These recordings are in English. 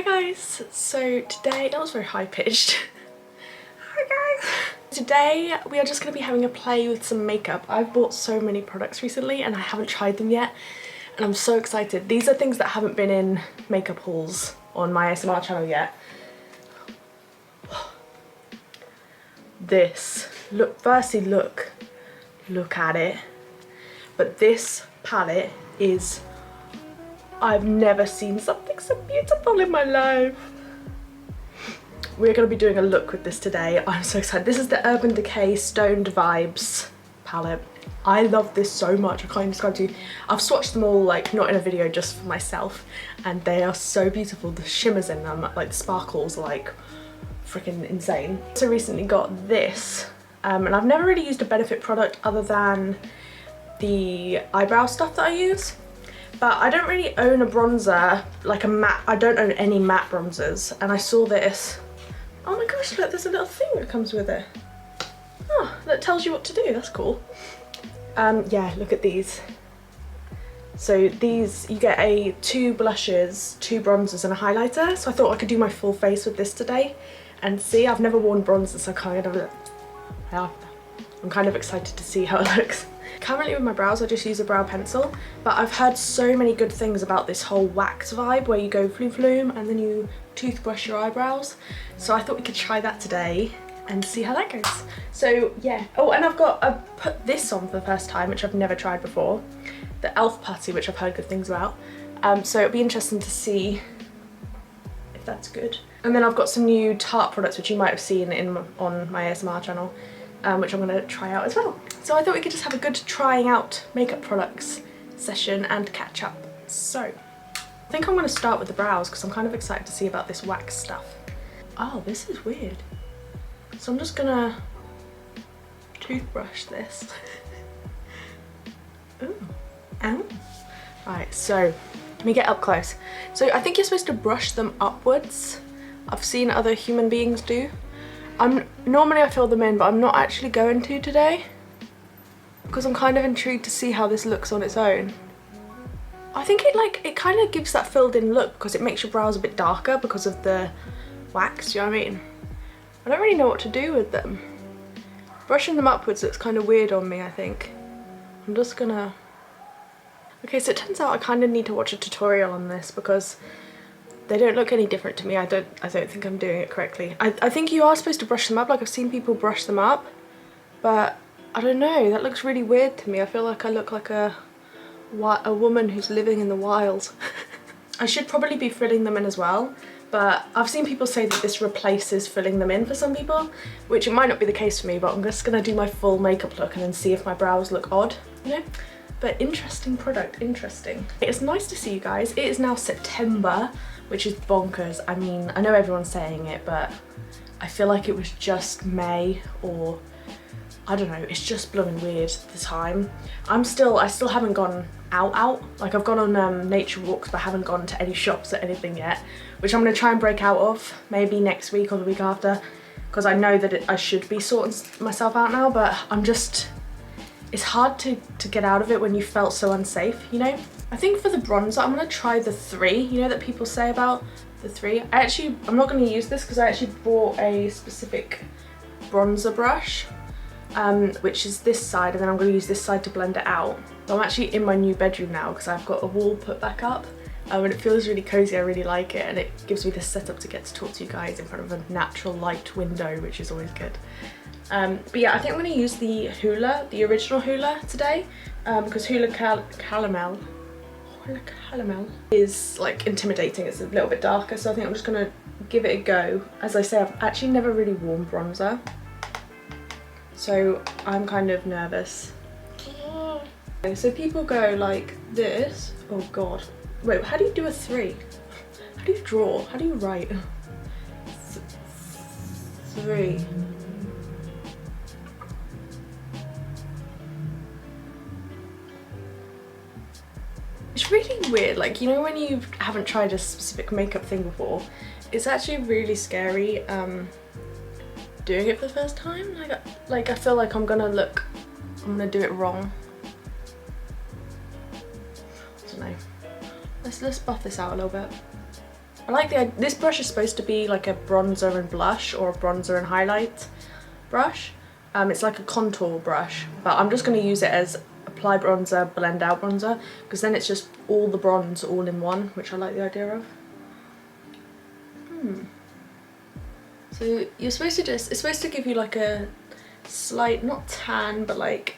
Hi guys, so today, that was very high pitched. Hi guys. Today we are just going to be having a play with some makeup. I've bought so many products recently and I haven't tried them yet and I'm so excited. These are things that haven't been in makeup hauls on my ASMR channel yet. This, firstly look at it. But this palette is, I've never seen something so beautiful in my life. We're going to be doing a look with this today. I'm so excited. This is the Urban Decay Stoned Vibes palette. I love this so much. I can't even describe to you. I've swatched them all, like not in a video, just for myself, and they are so beautiful. The shimmers in them, like the sparkles, are like freaking insane. So recently got this, and I've never really used a Benefit product other than the eyebrow stuff that I use. But I don't really own a bronzer, like a matte. I don't own any matte bronzers, and I saw this. Oh my gosh, look, there's a little thing that comes with it. Oh, that tells you what to do. That's cool. Yeah, look at these. So these, you get two blushes, 2 bronzers and a highlighter. So I thought I could do my full face with this today and see. I've never worn bronzer, so I'm kind of excited to see how it looks. Currently with my brows I just use a brow pencil, but I've heard so many good things about this whole wax vibe where you go floom floom and then you toothbrush your eyebrows. So I thought we could try that today and see how that goes. So yeah, oh, and I've put this on for the first time, which I've never tried before. The e.l.f. putty, which I've heard good things about. So it'll be interesting to see if that's good. And then I've got some new Tarte products which you might have seen on my ASMR channel, which I'm going to try out as well. So I thought we could just have a good trying out makeup products session and catch up. So I think I'm going to start with the brows because I'm kind of excited to see about this wax stuff. Oh, this is weird. So I'm just going to toothbrush this. Ooh. Ow. Right, so let me get up close. So I think you're supposed to brush them upwards. I've seen other human beings do. Normally I fill them in, but I'm not actually going to today because I'm kind of intrigued to see how this looks on its own. I think it kind of gives that filled in look because it makes your brows a bit darker because of the wax, do you know what I mean? I don't really know what to do with them. Brushing them upwards looks kind of weird on me, I think. I'm just gonna... Okay, so it turns out I kind of need to watch a tutorial on this because they don't look any different to me. I don't think I'm doing it correctly. I think you are supposed to brush them up, like I've seen people brush them up, but I don't know, that looks really weird to me. I feel like I look like a woman who's living in the wild. I should probably be filling them in as well, but I've seen people say that this replaces filling them in for some people, which it might not be the case for me, but I'm just gonna do my full makeup look and then see if my brows look odd, you know? But interesting product, interesting. It's nice to see you guys. It is now September, which is bonkers. I mean, I know everyone's saying it, but I feel like it was just May, or I don't know, it's just blooming weird the time. I still haven't gone out. Like I've gone on nature walks, but I haven't gone to any shops or anything yet, which I'm gonna try and break out of maybe next week or the week after, because I know that I should be sorting myself out now, but it's hard to get out of it when you felt so unsafe, you know? I think for the bronzer, I'm gonna try the 3, you know, that people say about the 3. I'm not gonna use this because I actually bought a specific bronzer brush, which is this side, and then I'm gonna use this side to blend it out. So I'm actually in my new bedroom now because I've got a wall put back up, and it feels really cozy. I really like it, and it gives me this setup to get to talk to you guys in front of a natural light window, which is always good. But yeah, I think I'm going to use the original Hula today, because Hula Caramel is like intimidating. It's a little bit darker, so I think I'm just going to give it a go. As I say, I've actually never really worn bronzer, so I'm kind of nervous. So people go like this. Oh god. Wait, how do you do a 3? How do you draw? How do you write? 3. It's really weird, like, you know, when you haven't tried a specific makeup thing before, it's actually really scary doing it for the first time. Like I feel like I'm gonna do it wrong. I don't know. Let's buff this out a little bit. I like this brush is supposed to be like a bronzer and blush or a bronzer and highlight brush. It's like a contour brush, but I'm just going to use it as apply bronzer, blend out bronzer, because then it's just all the bronze all in one, which I like the idea of. So you're supposed to it's supposed to give you like a slight, not tan, but like,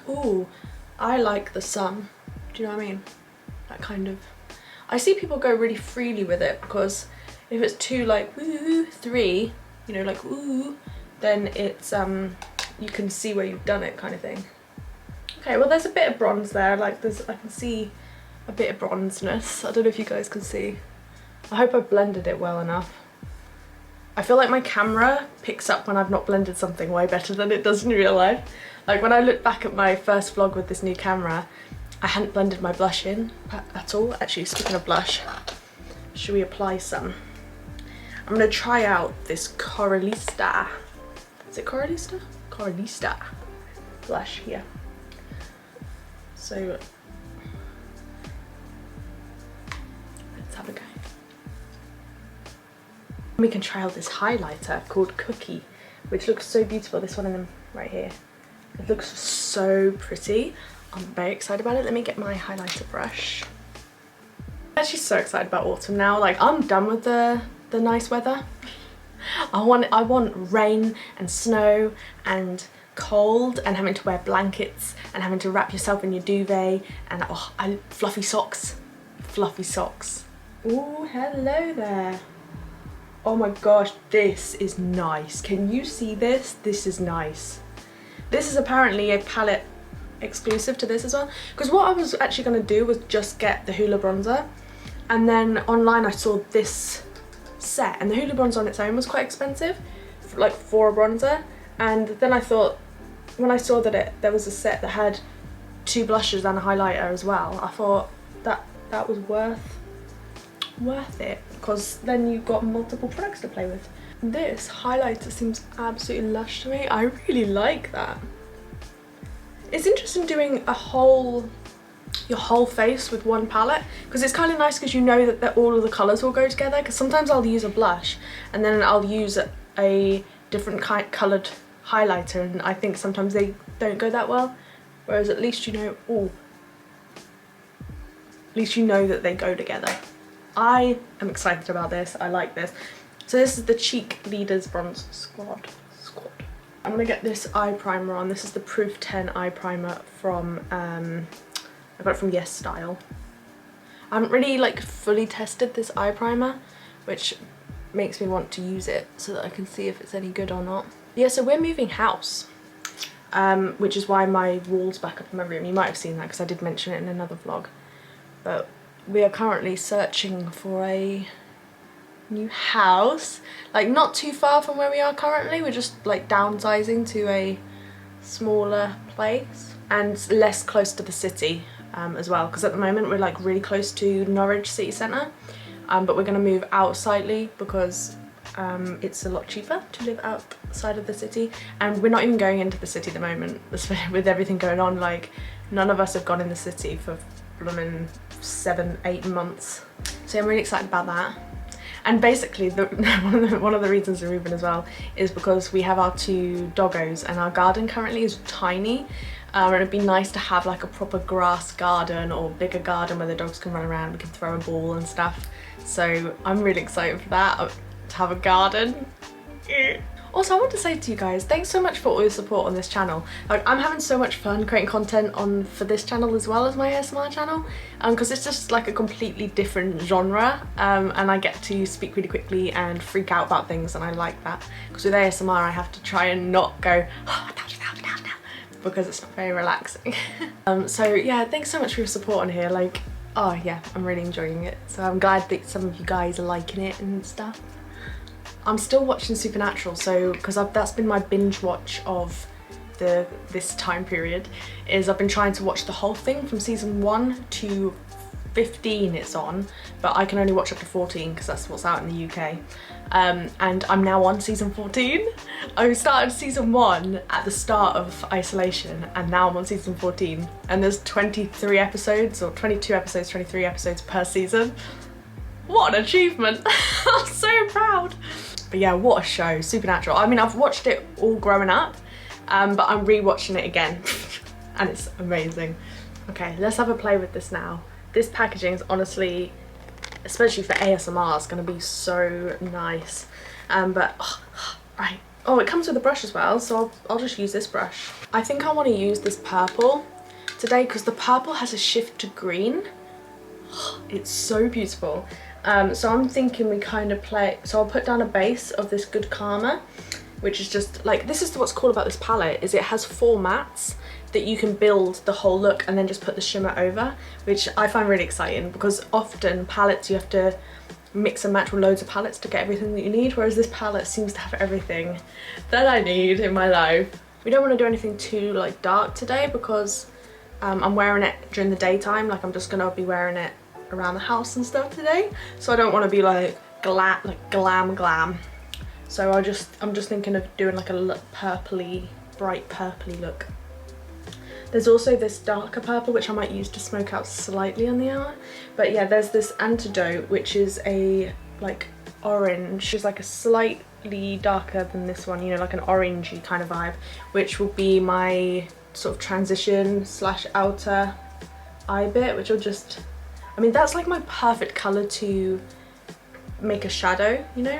ooh, I like the sun. Do you know what I mean? That kind of. I see people go really freely with it, because if it's too like woo, 3, you know, like ooh, then it's you can see where you've done it kind of thing. Okay, well there's a bit of bronze there, like I can see a bit of bronzeness. I don't know if you guys can see. I hope I've blended it well enough. I feel like my camera picks up when I've not blended something way better than it does in real life. Like when I look back at my first vlog with this new camera, I hadn't blended my blush in at all. Actually, speaking of blush, should we apply some? I'm gonna try out this Coralista. Is it Coralista? Coralista blush here. So let's have a go. We can try out this highlighter called Cookie, which looks so beautiful. This one in them right here. It looks so pretty. I'm very excited about it. Let me get my highlighter brush. I'm actually so excited about autumn now. Like, I'm done with the nice weather. I want rain and snow and cold and having to wear blankets and having to wrap yourself in your duvet and fluffy socks. Fluffy socks. Ooh, hello there. Oh my gosh, this is nice. Can you see this? This is nice. This is apparently a palette exclusive to this as well, because what I was actually going to do was just get the Hula Bronzer, and then online I saw this set, and the Hula Bronzer on its own was quite expensive, like for a bronzer, and then I thought, when I saw that there was a set that had 2 blushes and a highlighter as well, I thought that was worth it, because then you've got multiple products to play with. This highlighter seems absolutely lush to me. I really like that. It's interesting doing your whole face with one palette, because it's kind of nice because you know that all of the colours will go together, because sometimes I'll use a blush and then I'll use a different coloured highlighter, and I think sometimes they don't go that well, whereas at least you know, at least you know that they go together. I am excited about this. I like this. So this is the Cheek Leaders Bronze Squad. I'm gonna get this eye primer on. This is the Proof 10 eye primer from, I got it from Yes Style. I haven't really like fully tested this eye primer, which makes me want to use it so that I can see if it's any good or not. Yeah, so we're moving house, which is why my wall's back up in my room. You might have seen that because I did mention it in another vlog. But we are currently searching for a new house, like not too far from where we are currently. We're just like downsizing to a smaller place and less close to the city as well, because at the moment we're like really close to Norwich city centre, but we're going to move out slightly because it's a lot cheaper to live outside of the city, and we're not even going into the city at the moment with everything going on. Like, none of us have gone in the city for blooming 7-8 months, so I'm really excited about that. And basically one of the reasons we're moving as well is because we have our 2 doggos, and our garden currently is tiny, and it'd be nice to have like a proper grass garden or bigger garden where the dogs can run around, we can throw a ball and stuff. So I'm really excited for that, to have a garden. Also, I want to say to you guys, thanks so much for all your support on this channel. Like, I'm having so much fun creating content for this channel as well as my ASMR channel, because it's just like a completely different genre, and I get to speak really quickly and freak out about things, and I like that, because with ASMR I have to try and not go because it's not very relaxing. So yeah, thanks so much for your support on here. Like, oh yeah, I'm really enjoying it, so I'm glad that some of you guys are liking it and stuff. I'm still watching Supernatural, so because that's been my binge watch of this time period, is I've been trying to watch the whole thing from season 1 to 15 it's on, but I can only watch up to 14 because that's what's out in the UK. And I'm now on season 14. I started season 1 at the start of isolation, and now I'm on season 14, and there's 23 episodes or 22 episodes, 23 episodes per season. Woo! What an achievement. I'm so proud. But yeah, what a show, Supernatural. I mean, I've watched it all growing up, but I'm rewatching it again and it's amazing. Okay, let's have a play with this now. This packaging is honestly, especially for ASMR, is gonna be so nice. Right. Oh, it comes with a brush as well, so I'll just use this brush. I think I want to use this purple today because the purple has a shift to green. It's so beautiful. So I'm thinking we kind of play, so I'll put down a base of this Good Karma, which is just like, this is what's cool about this palette, is it has 4 mattes that you can build the whole look and then just put the shimmer over, which I find really exciting because often palettes you have to mix and match with loads of palettes to get everything that you need, whereas this palette seems to have everything that I need in my life. We don't want to do anything too like dark today because I'm wearing it during the daytime, like I'm just gonna be wearing it around the house and stuff today, so I don't want to be like glam. So I'm just thinking of doing like a purpley, bright purpley look. There's also this darker purple which I might use to smoke out slightly on the outer, but yeah, there's this Antidote which is a like orange, is like a slightly darker than this one, you know, like an orangey kind of vibe, which will be my sort of transition slash outer eye bit, which will just, I mean, that's like my perfect colour to make a shadow, you know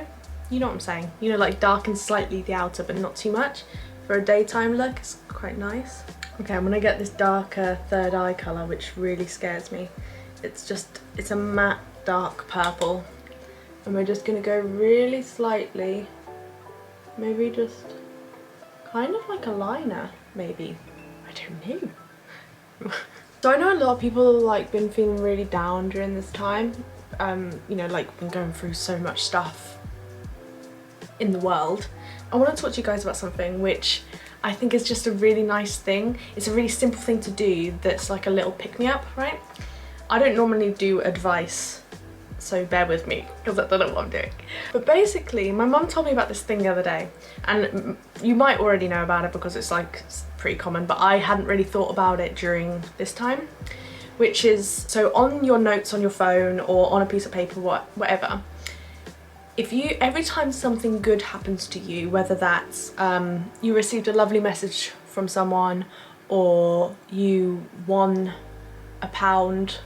what I'm saying, you know, like darken slightly the outer but not too much. For a daytime look, it's quite nice. Okay, I'm gonna get this darker third eye colour, which really scares me. It's a matte dark purple, and we're just gonna go really slightly, maybe just kind of like a liner, maybe, I don't know. So I know a lot of people like been feeling really down during this time, you know, like been going through so much stuff in the world. I want to talk to you guys about something which I think is just a really nice thing. It's a really simple thing to do that's like a little pick-me-up, right? I don't normally do advice, so bear with me because I don't know what I'm doing. But basically, my mum told me about this thing the other day, and you might already know about it because it's like pretty common, but I hadn't really thought about it during this time, which is, so on your notes on your phone or on a piece of paper, whatever, if you, every time something good happens to you, whether that's you received a lovely message from someone, or you won £1,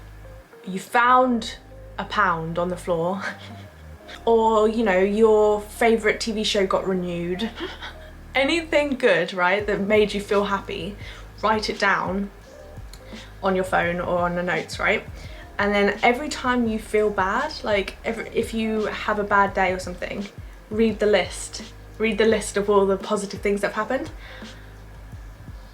you found £1 on the floor, or you know, your favourite TV show got renewed, anything good, right, that made you feel happy, write it down on your phone or on the notes, right? And then every time you feel bad, like if you have a bad day or something, read the list of all the positive things that have happened.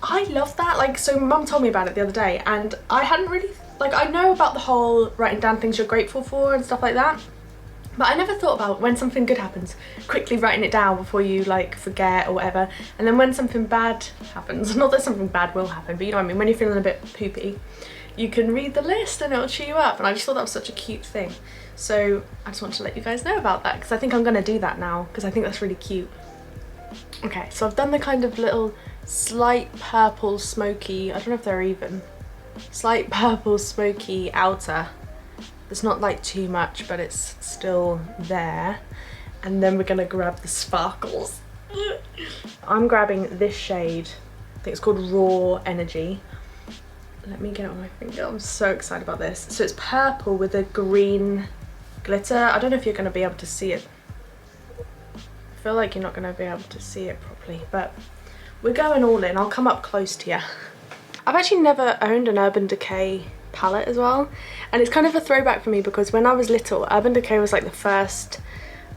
I love that. Like, so mum told me about it the other day, and I hadn't really, like, I know about the whole writing down things you're grateful for and stuff like that, but I never thought about when something good happens, quickly writing it down before you like forget or whatever. And then when something bad happens, not that something bad will happen, but you know what I mean, when you're feeling a bit poopy, you can read the list and it'll cheer you up. And I just thought that was such a cute thing. So I just want to let you guys know about that, because I think I'm gonna do that now, because I think that's really cute. Okay, so I've done the kind of little slight purple smoky, I don't know if they're even, slight purple smoky outer. It's not like too much, but it's still there. And then we're gonna grab the sparkles. I'm grabbing this shade, I think it's called Raw Energy. Let me get it on my finger, I'm so excited about this. So it's purple with a green glitter. I don't know if you're gonna be able to see it. I feel like you're not gonna be able to see it properly, but we're going all in. I'll come up close to you. I've actually never owned an Urban Decay palette as well, and it's kind of a throwback for me because when I was little, Urban Decay was like the first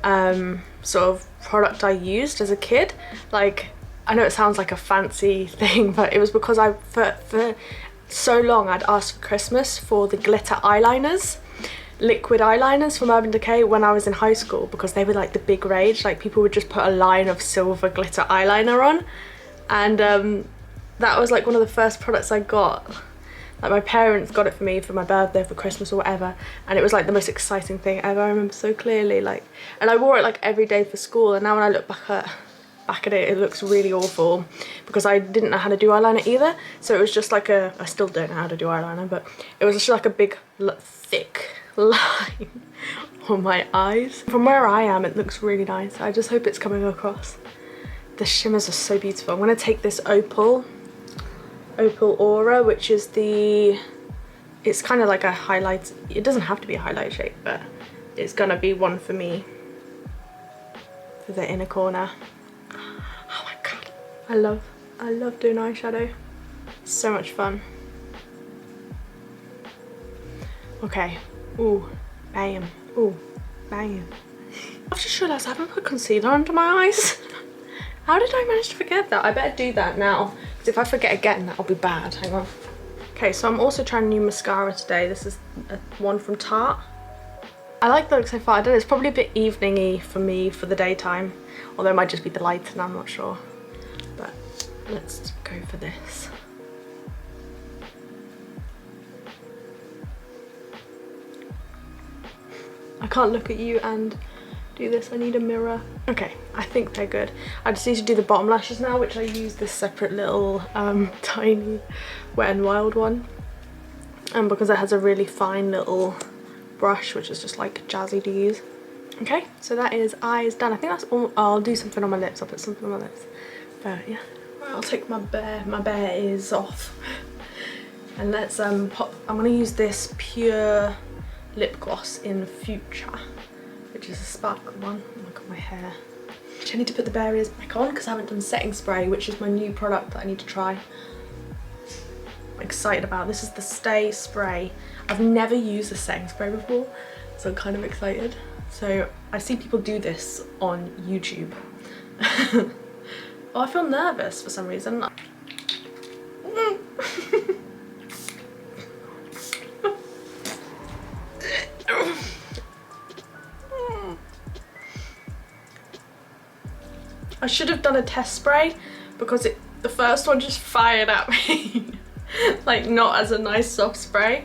sort of product I used as a kid. Like, I know it sounds like a fancy thing, but it was because for so long I'd asked for Christmas for the glitter eyeliners, liquid eyeliners from Urban Decay when I was in high school, because they were like the big rage. Like, people would just put a line of silver glitter eyeliner on, and that was like one of the first products I got. Like, my parents got it for me for my birthday, for Christmas or whatever, and it was like the most exciting thing ever. I remember so clearly, like, and I wore it like every day for school, and now when I look back at it, it looks really awful because I didn't know how to do eyeliner either. So it was just like I still don't know how to do eyeliner, but it was just like a big thick line on my eyes. From where I am, it looks really nice. I just hope it's coming across. The shimmers are so beautiful. I'm gonna take this Opal Aura, which is it's kind of like a highlight. It doesn't have to be a highlight shade, but it's gonna be one for me for the inner corner. Oh my god, I love doing eyeshadow. So much fun. Okay, ooh, bam, ooh, bam. I've just realised I haven't put concealer under my eyes. How did I manage to forget that? I better do that now, because if I forget again, that'll be bad. Hang on. Okay, so I'm also trying a new mascara today. This is one from Tarte. I like the look so far. I don't know, it's probably a bit evening-y for me for the daytime, although it might just be the light and I'm not sure. But let's go for this. I can't look at you and do this. I need a mirror. Okay, I think they're good. I just need to do the bottom lashes now, which I use this separate little tiny Wet n Wild one, because it has a really fine little brush, which is just like jazzy to use. Okay, so that is eyes done. I think that's all. I'll do something on my lips. I'll put something on my lips. But yeah, I'll take my bare ears off, and let's pop. I'm gonna use this Pure lip gloss in Future, which is a sparkly one. Oh my god, my hair. I need to put the bare ears back on because I haven't done setting spray, which is my new product that I need to try. I'm excited about. This is the Stay Spray. I've never used a setting spray before, so I'm kind of excited. So I see people do this on YouTube. Oh, I feel nervous for some reason. I should have done a test spray because the first one just fired at me. Like, not as a nice soft spray.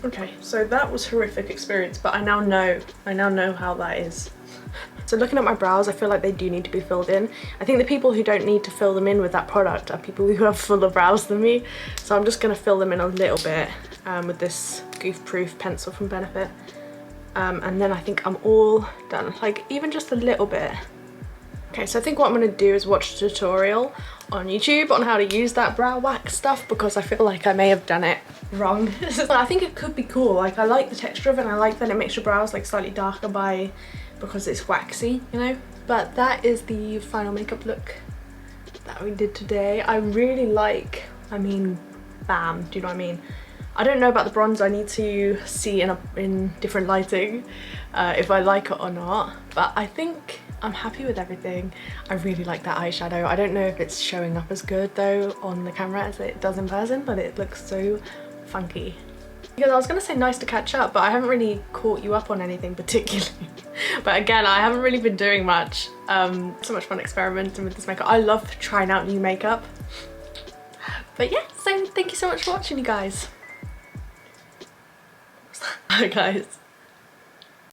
Okay, so that was a horrific experience, but I now know how that is. So looking at my brows, I feel like they do need to be filled in. I think the people who don't need to fill them in with that product are people who have fuller brows than me. So I'm just gonna fill them in a little bit with this Goof Proof pencil from Benefit. And then I think I'm all done, like even just a little bit. Okay, so I think what I'm gonna do is watch a tutorial on YouTube on how to use that brow wax stuff, because I feel like I may have done it wrong. I think it could be cool. Like, I like the texture of it, and I like that it makes your brows like slightly darker because it's waxy, you know. But that is the final makeup look that we did today. I really like, I mean, bam, do you know what I mean? I don't know about the bronzer. I need to see in different lighting if I like it or not, but I think I'm happy with everything. I really like that eyeshadow. I don't know if it's showing up as good though on the camera as it does in person, but it looks so funky. Because I was gonna say nice to catch up, but I haven't really caught you up on anything particularly. But again, I haven't really been doing much. So much fun experimenting with this makeup. I love trying out new makeup. But yeah, so thank you so much for watching, you guys. Bye guys.